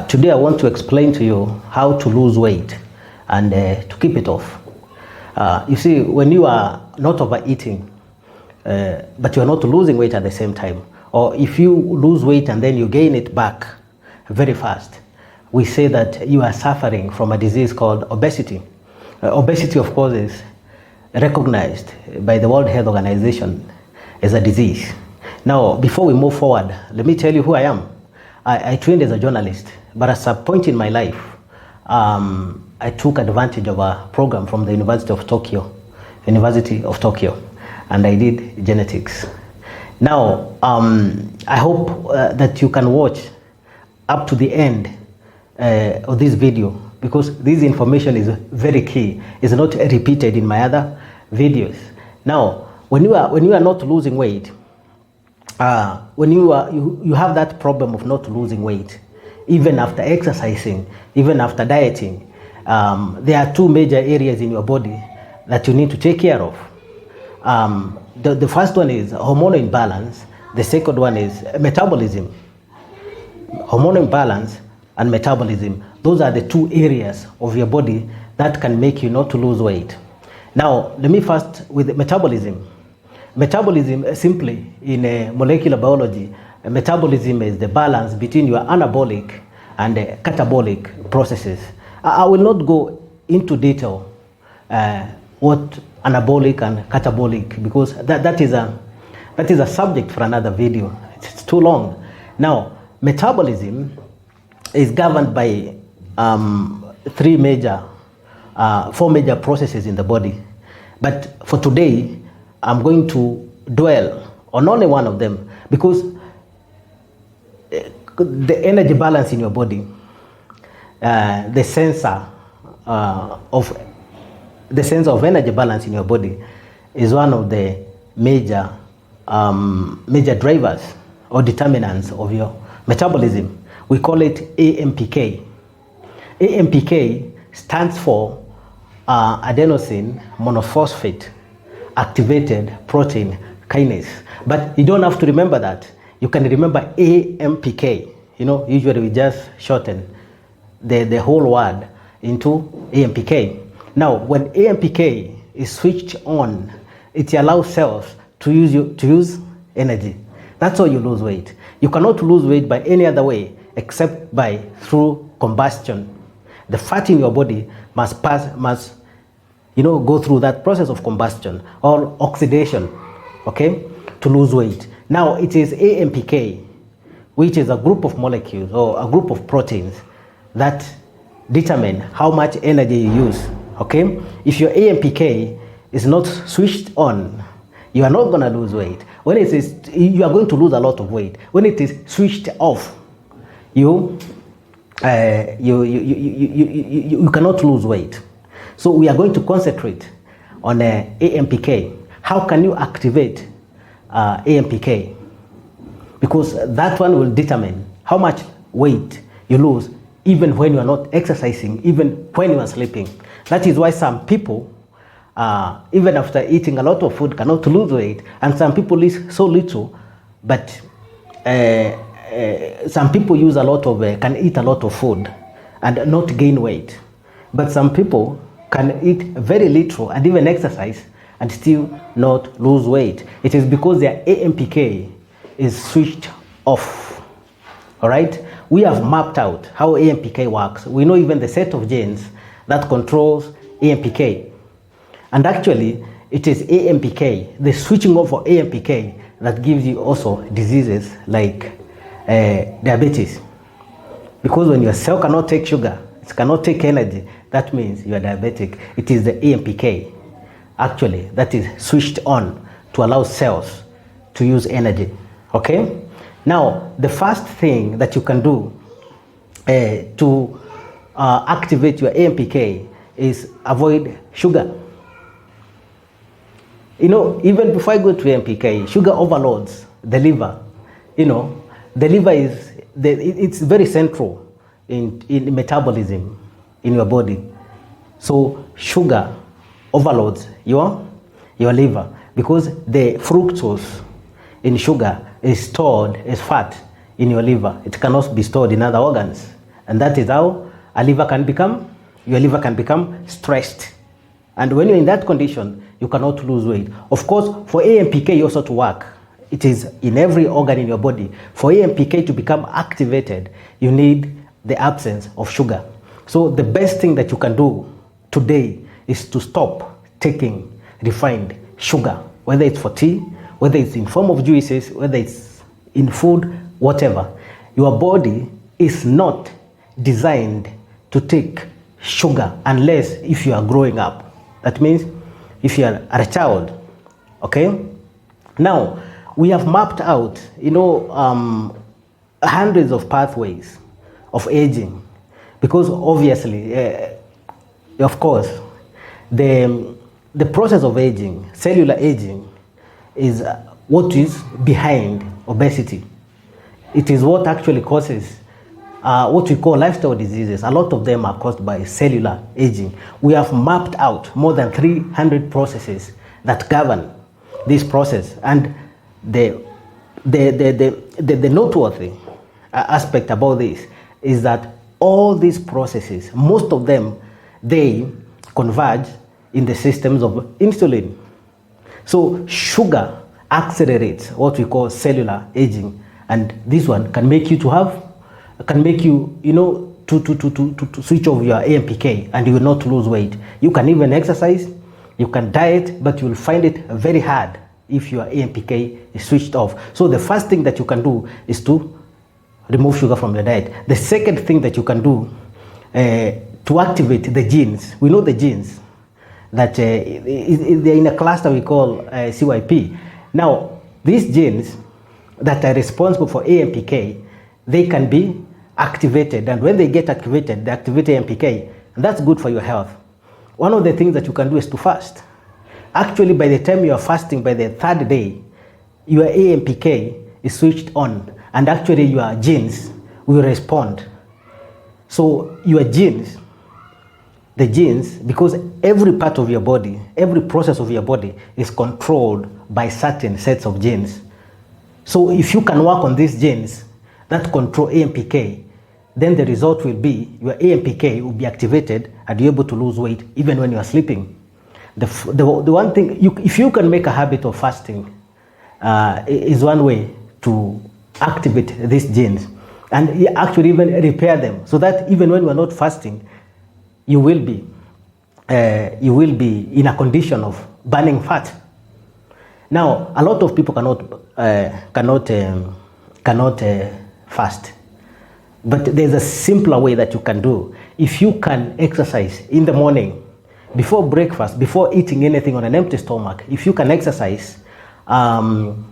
Today I want to explain to you how to lose weight and to keep it off. You see, when you are not overeating, but you are not losing weight at the same time, or if you lose weight and then you gain it back very fast, we say that you are suffering from a disease called obesity. Obesity, of course, is recognized by the World Health Organization as a disease. Now, before we move forward, let me tell you who I am. I trained as a journalist, but at some point in my life, I took advantage of a program from the University of Tokyo, and I did genetics. Now, I hope that you can watch up to the end of this video, because this information is very key. It's not repeated in my other videos. Now, when you are not losing weight, when you have that problem of not losing weight, even after exercising, even after dieting, there are two major areas in your body that you need to take care of. The first one is hormonal imbalance. The second one is metabolism. Hormonal imbalance and metabolism, those are the two areas of your body that can make you not to lose weight. Now, let me first with metabolism. Metabolism, simply in molecular biology, metabolism is the balance between your anabolic and catabolic processes. I will not go into detail what anabolic and catabolic, because that is a subject for another video. It's too long. Now, metabolism is governed by four major processes in the body. But for today, I'm going to dwell on only one of them, because the energy balance in your body, the sense of energy balance in your body is one of the major drivers or determinants of your metabolism. We call it AMPK. AMPK stands for adenosine monophosphate activated protein kinase. But you don't have to remember that. You can remember AMPK. You know, usually we just shorten the whole word into AMPK. Now, when AMPK is switched on, it allows cells to use energy. That's how you lose weight. You cannot lose weight by any other way except through combustion. The fat in your body must go through that process of combustion or oxidation, okay, to lose weight. Now, it is AMPK, which is a group of molecules or a group of proteins that determine how much energy you use, okay? If your AMPK is not switched on, you are not going to lose weight. When it is, you are going to lose a lot of weight. When it is switched off, you cannot lose weight. So we are going to concentrate on AMPK. How can you activate AMPK? Because that one will determine how much weight you lose, even when you are not exercising, even when you are sleeping. That is why some people, even after eating a lot of food, cannot lose weight, and some people eat so little, but some people can eat a lot of food and not gain weight. But some people can eat very little and even exercise and still not lose weight. It is because their AMPK is switched off. All right? We have mapped out how AMPK works. We know even the set of genes that controls AMPK. And actually, it is AMPK, the switching off of AMPK, that gives you also diseases like diabetes. Because when your cell cannot take sugar, it cannot take energy, that means you are diabetic. It is the AMPK, actually, that is switched on to allow cells to use energy, okay? Now, the first thing that you can do to activate your AMPK is avoid sugar. You know, even before I go to AMPK, sugar overloads the liver. You know, the liver it's very central in metabolism in your body. So sugar overloads your liver, because the fructose in sugar is stored as fat in your liver. It cannot be stored in other organs. And that is how your liver can become stressed. And when you're in that condition, you cannot lose weight. Of course, for AMPK also to work, it is in every organ in your body. For AMPK to become activated, you need the absence of sugar. So the best thing that you can do today is to stop taking refined sugar, whether it's for tea, whether it's in form of juices, whether it's in food, whatever. Your body is not designed to take sugar unless if you are growing up. That means if you are a child, okay? Now, we have mapped out, hundreds of pathways of aging, because obviously, of course, the process of aging, cellular aging, is what is behind obesity. It is what actually causes what we call lifestyle diseases. A lot of them are caused by cellular aging. We have mapped out more than 300 processes that govern this process. And the noteworthy aspect about this is that all these processes, most of them, they converge in the systems of insulin. So sugar accelerates what we call cellular aging, and this one can make you to switch off your AMPK, and you will not lose weight. You can even exercise, you can diet, but you will find it very hard if your AMPK is switched off. So the first thing that you can do is to remove sugar from your diet. The second thing that you can do to activate the genes, we know the genes that they're in a cluster we call CYP. Now, these genes that are responsible for AMPK, they can be activated, and when they get activated, they activate AMPK, and that's good for your health. One of the things that you can do is to fast. Actually, by the time you are fasting, by the third day, your AMPK is switched on, and actually your genes will respond. So your genes, because every part of your body, every process of your body is controlled by certain sets of genes. So if you can work on these genes that control AMPK, then the result will be your AMPK will be activated and you're able to lose weight even when you are sleeping. The one thing, if you can make a habit of fasting, is one way to activate these genes and actually even repair them, so that even when you are not fasting, you will be in a condition of burning fat. Now, a lot of people cannot fast, but there's a simpler way that you can do. If you can exercise in the morning, before breakfast, before eating anything on an empty stomach, if you can exercise and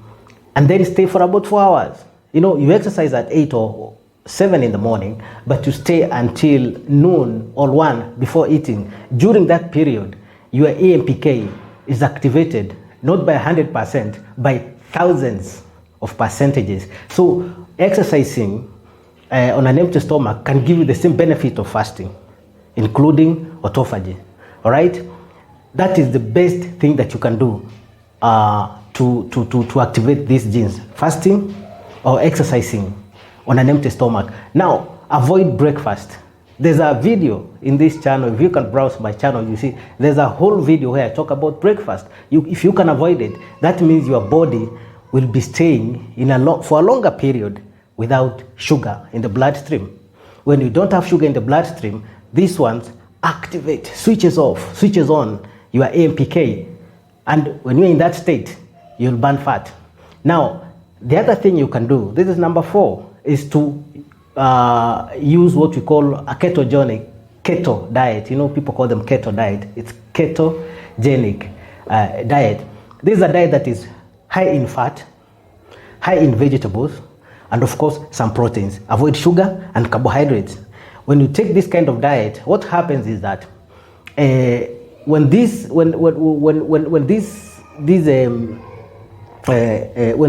then stay for about 4 hours. You exercise at 8 or 7 in the morning, but you stay until noon or 1 before eating. During that period, your AMPK is activated, not by 100%, by thousands of percentages. So exercising on an empty stomach can give you the same benefit of fasting, including autophagy. All right? That is the best thing that you can do to activate these genes: fasting or exercising on an empty stomach. Now, avoid breakfast. There's a video in this channel. If you can browse my channel, you see there's a whole video where I talk about breakfast. If you can avoid it, that means your body will be staying for a longer period without sugar in the bloodstream. When you don't have sugar in the bloodstream, these ones activate, switches on your AMPK, and when you're in that state, you'll burn fat. Now, the other thing you can do, this is number 4, is to use what we call a ketogenic keto diet. People call them keto diet. It's ketogenic diet. This is a diet that is high in fat, high in vegetables, and of course some proteins. Avoid sugar and carbohydrates. When you take this kind of diet, what happens is that when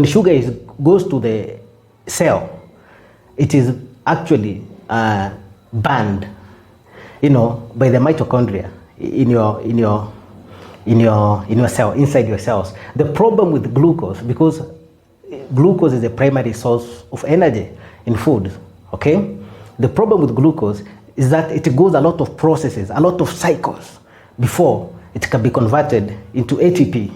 sugar goes to the cell, it is actually burned, by the mitochondria in your cell, inside your cells. The problem with glucose, because glucose is the primary source of energy in food, okay? The problem with glucose is that it goes a lot of processes, a lot of cycles before it can be converted into ATP,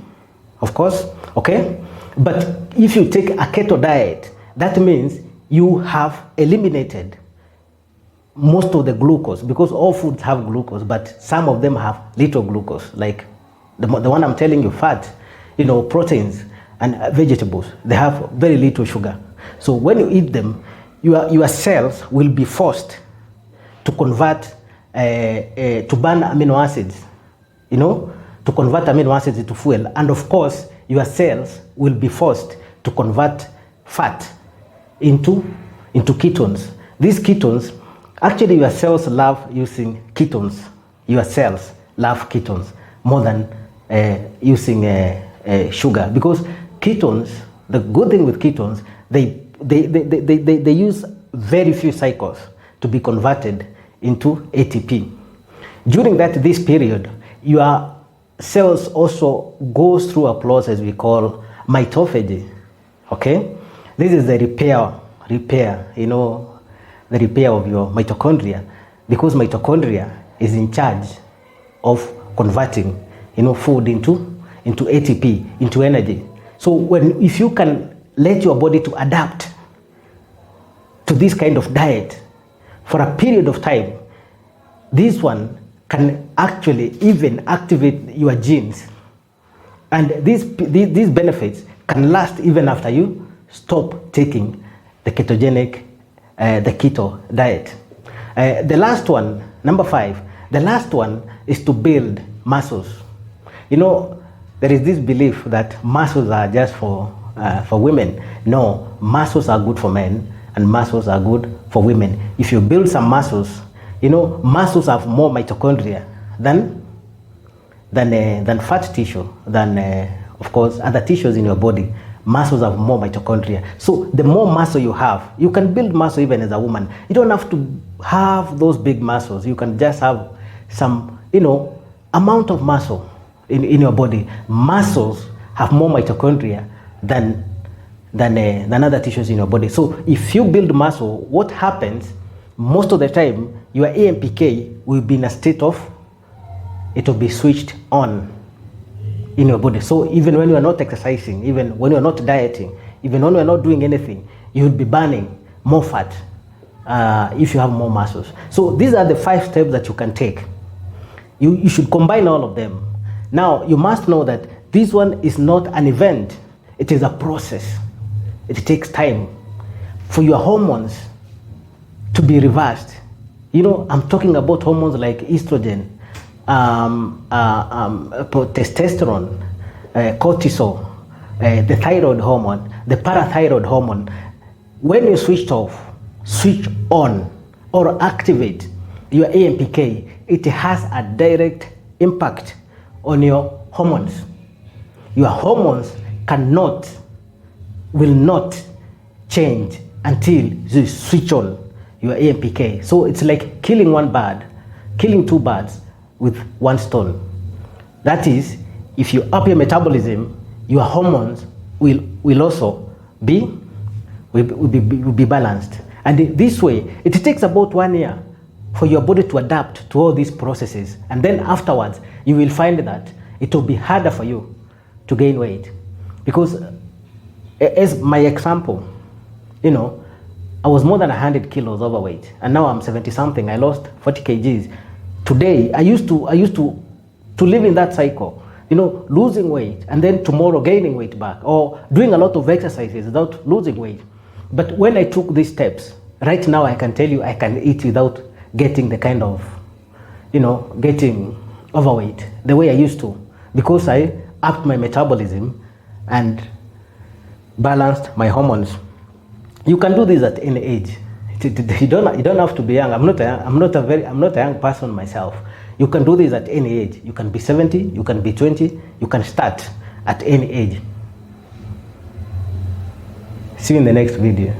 of course, okay? But if you take a keto diet, that means you have eliminated most of the glucose, because all foods have glucose, but some of them have little glucose, like the one I'm telling you, fat, proteins and vegetables, they have very little sugar. So when you eat them, your cells will be forced to convert, to burn amino acids, to convert amino acids into fuel. And of course, your cells will be forced to convert fat into ketones. These ketones, actually your cells love using ketones. Your cells love ketones more than using sugar, because ketones, the good thing with ketones, they use very few cycles to be converted into ATP. During this period, your cells also goes through a process we call mitophagy. Okay, this is the repair, the repair of your mitochondria, because mitochondria is in charge of converting, food into ATP, into energy. So if you can let your body to adapt to this kind of diet for a period of time, this one can actually even activate your genes. And these benefits can last even after you stop taking the ketogenic, the keto diet. The last one, number 5, the last one is to build muscles. There is this belief that muscles are just for women. No, muscles are good for men and muscles are good for women. If you build some muscles, muscles have more mitochondria than fat tissue, than of course other tissues in your body. Muscles have more mitochondria. So the more muscle you have, you can build muscle even as a woman. You don't have to have those big muscles. You can just have some, amount of muscle in your body. Muscles have more mitochondria than other tissues in your body. So if you build muscle, what happens most of the time, your AMPK will be in a state of, it will be switched on in your body. So even when you are not exercising, even when you are not dieting, even when you are not doing anything, you will be burning more fat if you have more muscles. So these are the 5 steps that you can take. You should combine all of them. Now, you must know that this one is not an event. It is a process. It takes time for your hormones to be reversed. I'm talking about hormones like estrogen, testosterone, cortisol, the thyroid hormone, the parathyroid hormone. When you switch on, or activate your AMPK, it has a direct impact on your hormones. Your hormones will not change until you switch on your AMPK. So it's like killing 2 birds with 1 stone. That is, if you up your metabolism, your hormones will also be balanced. And this way, it takes about 1 year for your body to adapt to all these processes. And then afterwards, you will find that it will be harder for you to gain weight. Because as my example, I was more than 100 kilos overweight, and now I'm 70 something. I lost 40 kgs. Today, I used to live in that cycle, losing weight and then tomorrow gaining weight back, or doing a lot of exercises without losing weight. But when I took these steps, right now I can tell you I can eat without getting the kind of, getting overweight the way I used to, because I upped my metabolism and balanced my hormones. You can do this at any age. You don't have to be young. I'm not a young person myself. You can do this at any age. You can be 70, you can be 20, you can start at any age. See you in the next video.